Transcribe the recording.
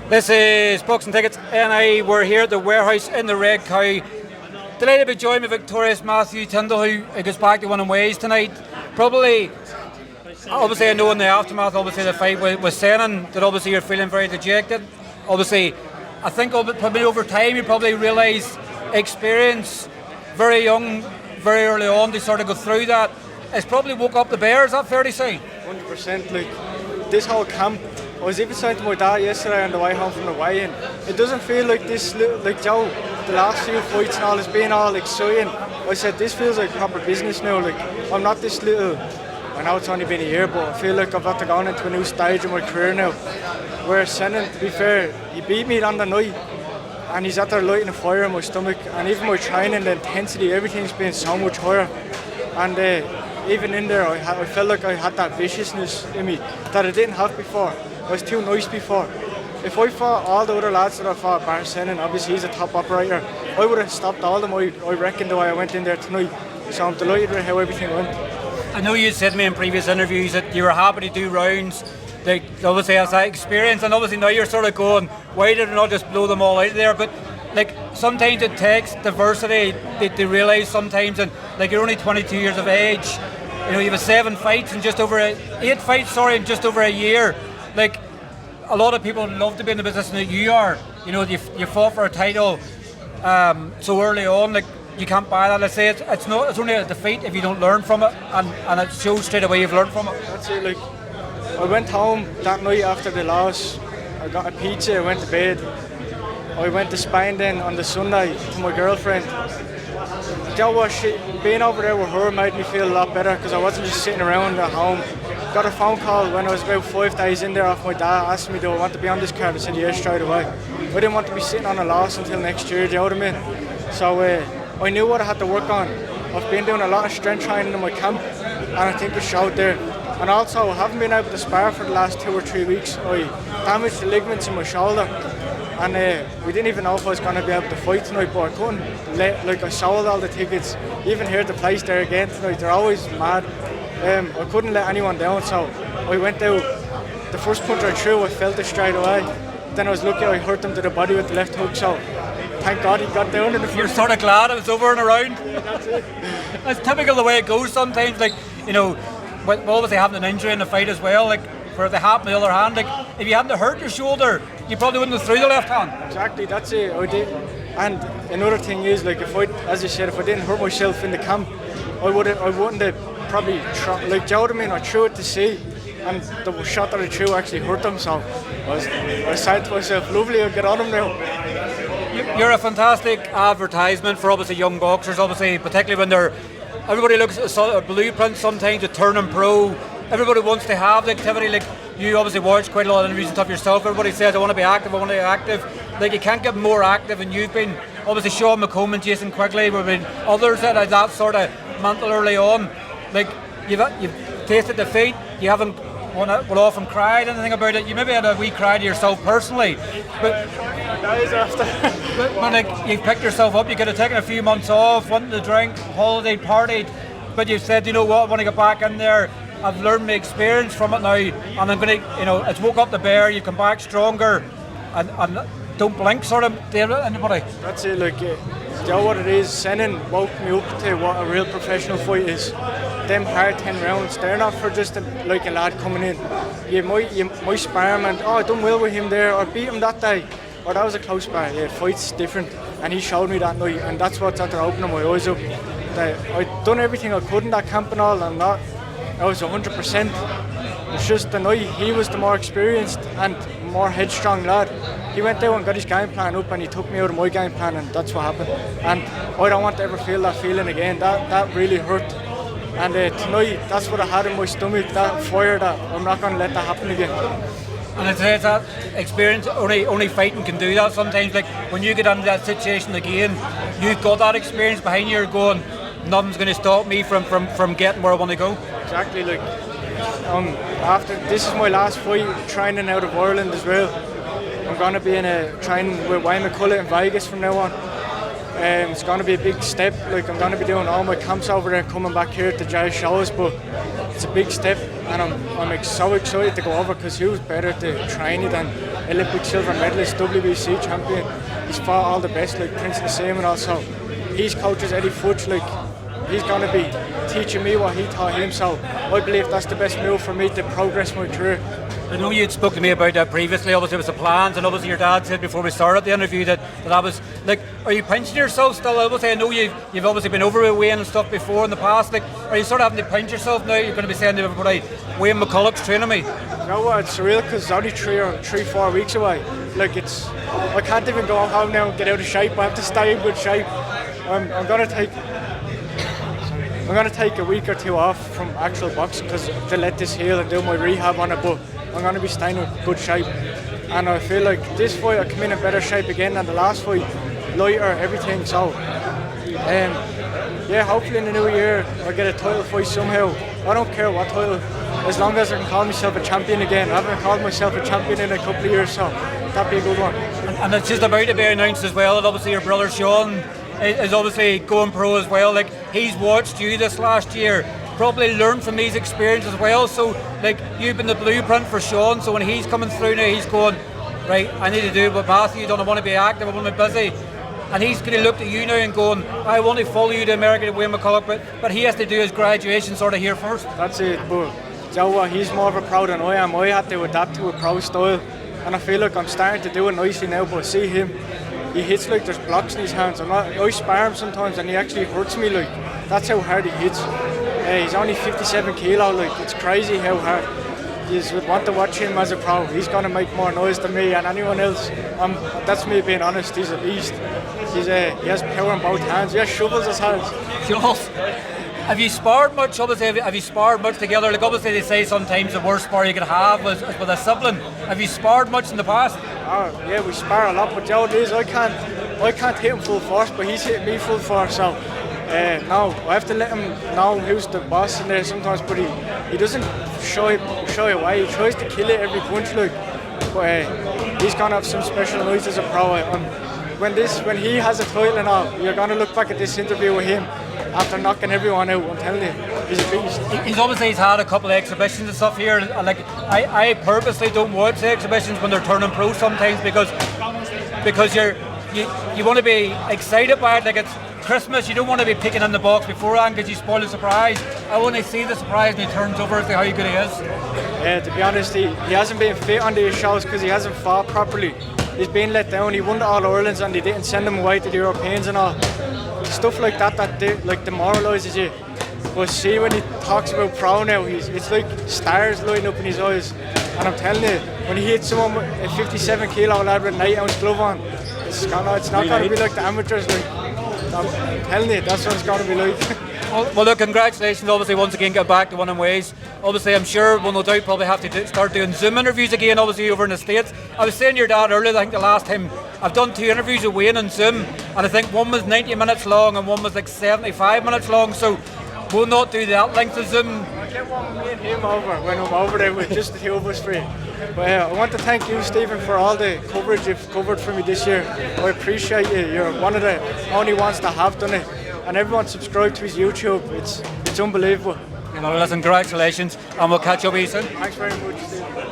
This is Books and Tickets, and we're here at the warehouse in the Red Cow. Delighted to be joined by victorious Matthew Tyndall, who goes back to winning ways tonight. Probably, obviously I know in the aftermath, obviously the fight with Senan, that obviously you're feeling very dejected. Obviously, I think probably over time you probably realise experience, very young, very early on to sort of go through that. It's probably woke up the bear, is that fair to say? 100%, like this whole camp, I was even saying to my dad yesterday on the way home from the weigh-in, it doesn't feel like this, like Joe, the last few fights and all has been all exciting. I said, this feels like proper business now, like I'm not this little, I know it's only been a year, but I feel like I've got to go into a new stage in my career now. Where Senan, to be fair, he beat me on the night, and he's at there lighting a fire in my stomach, and even my training, the intensity, everything's been so much higher. And even in there, I felt like I had that viciousness in me that I didn't have before. I was too nice before. If I fought all the other lads that I fought, bar Senan, obviously he's a top operator, I would have stopped all of them, I reckon, the way I went in there tonight. So I'm delighted with how everything went. I know you said to me in previous interviews that you were happy to do rounds, like obviously has that experience, and obviously now you're sort of going, why did I not just blow them all out of there? But like sometimes it takes diversity to realise sometimes, and like you're only 22 years of age, you know, you have 8 fights in just over a year. Like a lot of people love to be in the position that you are. You know, you fought for a title so early on. Like you can't buy that. I say it's only a defeat if you don't learn from it, and it shows straight away you've learned from it. That's it. Like I went home that night after the loss. I got a pizza. I went to bed. I went to Spain then on the Sunday to my girlfriend. You know what? Being over there with her made me feel a lot better because I wasn't just sitting around at home. Got a phone call when I was about 5 days in there off my dad asking me, do I want to be on this card? I said yes straight away. I didn't want to be sitting on a loss until next year, do you know what I mean? So I knew what I had to work on. I've been doing a lot of strength training in my camp, and I think it showed there. And also, I haven't been able to spar for the last 2 or 3 weeks. I damaged the ligaments in my shoulder, and we didn't even know if I was going to be able to fight tonight, but I couldn't I sold all the tickets, even here at the place there again tonight, they're always mad. I couldn't let anyone down, so I went out. The first punch I threw, I felt it straight away. Then I was lucky I hurt him to the body with the left hook, so thank God he got down in the first. You're sort of glad it was over and around. Yeah, that's it. It's typical the way it goes sometimes, like, you know, with obviously having an injury in the fight as well, like, for the halpin on the other hand, like, if you hadn't hurt your shoulder, you probably wouldn't have threw the left hand. Exactly, that's it, I did. And another thing is, like, as you said, if I didn't hurt myself in the camp, I wouldn't have probably, like, do you know what I mean? I threw it to see, and the shot that I threw actually hurt him, so I said to myself, lovely, I'll get on him now. You're a fantastic advertisement for obviously young boxers, obviously, particularly when everybody looks at a blueprint sometimes to turning pro. Everybody wants to have the activity. Like you obviously watch quite a lot of interviews and stuff yourself. Everybody says, I want to be active, I want to be active. Like you can't get more active, and you've been obviously Sean McMahon and Jason Quigley, there have been others that had that sort of mantle early on. Like you've tasted defeat, you haven't went off and cried anything about it. You maybe had a wee cry to yourself personally, but Days after. but like you've picked yourself up, you could have taken a few months off, wanted to drink, holiday, partied, but you've said, you know what, I want to get back in there. I've learned my experience from it now, and I'm going to, you know, it's woke up the bear. You come back stronger, and don't blink, sort of, anybody. That's it. Like, you know what it is. Senan woke me up to what a real professional fight is. Them hard 10 rounds, they're not for just a lad coming in. You might spar him and I done well with him there, or beat him that day, or that was a close spar. Yeah, fight's different, and he showed me that night, and that's what's after opening my eyes up. That I'd done everything I could in that camp and all, and I was 100%. It's just the night he was the more experienced and more headstrong lad. He went there and got his game plan up, and he took me out of my game plan, and that's what happened. And I don't want to ever feel that feeling again. That really hurt. And tonight, that's what I had in my stomach, that fire, that I'm not going to let that happen again. And I'd say it's that experience, only fighting can do that sometimes. Like when you get into that situation again, you've got that experience behind you, you're going, nothing's going to stop me from getting where I want to go. Exactly, like after this is my last fight training out of Ireland as well. I'm going to be in a training with mccullough in Vegas from now on. It's going to be a big step. Like I'm going to be doing all my camps over there, coming back here to jazz shows, but it's a big step, and I'm so excited to go over because who's better to train you than Olympic silver medalist, WBC champion. He's fought all the best, like Prince Nassim and also. His coach is Eddie Fudge, like he's gonna be teaching me what he taught him. So I believe that's the best move for me to progress my career. I know you'd spoke to me about that previously, obviously it was the plans, and obviously your dad said before we started the interview that was, like, are you pinching yourself still? Obviously I know you've obviously been overweight Wayne and stuff before in the past, like, are you sort of having to pinch yourself now? You're going to be saying to everybody, Wayne McCullough's training me. You know what, it's surreal because it's only 3-4 weeks away. Like I can't even go home now and get out of shape. I have to stay in good shape. I'm going to take a week or two off from actual boxing because to let this heal and do my rehab on it, but I'm going to be staying in good shape. And I feel like this fight I come in better shape again than the last fight, lighter, everything. So, yeah, hopefully in the new year I get a title fight somehow. I don't care what title, as long as I can call myself a champion again. I haven't called myself a champion in a couple of years, so that'd be a good one. And it's just about to be announced as well that obviously your brother Sean is obviously going pro as well. Like, he's watched you this last year, probably learned from these experiences as well. So, like, you've been the blueprint for Sean. So when he's coming through now, he's going, right, I need to do what Matthew done. I want to be active, I want to be busy. And he's going to look at you now and going, I want to follow you to America to Wayne McCullough, but he has to do his graduation sort of here first. That's it, but you know what, he's more of a pro than I am. I had to adapt to a pro style, and I feel like I'm starting to do it nicely now, but see him, he hits like there's blocks in his hands. I spar him sometimes and he actually hurts me, like, that's how hard he hits. He's only 57 kilo, like, it's crazy how hard. You would want to watch him as a pro. He's going to make more noise than me and anyone else. That's me being honest, he's a beast. He has power in both hands, he has shovels as hands. Shovels? Have you sparred much? Obviously, have you sparred much together? Like, obviously they say sometimes the worst spar you could have was with a sibling. Have you sparred much in the past? Oh, yeah, we spar a lot, but the it is, I can't hit him full force, but he's hitting me full force, so no, I have to let him know who's the boss in there sometimes, but he doesn't shy away. He tries to kill it every punch, like, but he's going to have some special nights as a pro. When he has a title and all, you're going to look back at this interview with him after knocking everyone out. I'm telling you, he's a beast. He's had a couple of exhibitions and stuff here. Like, I purposely don't watch the exhibitions when they're turning pro sometimes because you want to be excited by it. Like, it's Christmas, you don't want to be picking in the box beforehand because you spoil the surprise. I want to see the surprise when he turns over and see how good he is. Yeah, to be honest, he hasn't been fit on these shows because he hasn't fought properly. He's been let down. He won the All-Irelands and they didn't send him away to the Europeans and all. Stuff like that like demoralises you. But see, when he talks about pro now, it's like stars lighting up in his eyes. And I'm telling you, when he hits someone with a 57 kilo lad with an 8-ounce glove on, it's not going to be like the amateurs. Like, I'm telling you, that's what it's going to be like. Well, look, congratulations, obviously, once again, get back to winning ways. Obviously, I'm sure we'll no doubt probably have to start doing Zoom interviews again, obviously, over in the States. I was saying to your dad earlier, I think the last time I've done 2 interviews with Wayne on Zoom, and I think one was 90 minutes long and one was like 75 minutes long, so we'll not do that length of Zoom. I'll get one with me and him over when I'm over there with just the 2 of us free. But I want to thank you, Stephen, for all the coverage you've covered for me this year. I appreciate you. You're one of the only ones that have done it. And everyone subscribe to his YouTube. It's unbelievable. Well, listen, congratulations, and we'll catch up with you soon. Thanks very much, Stephen.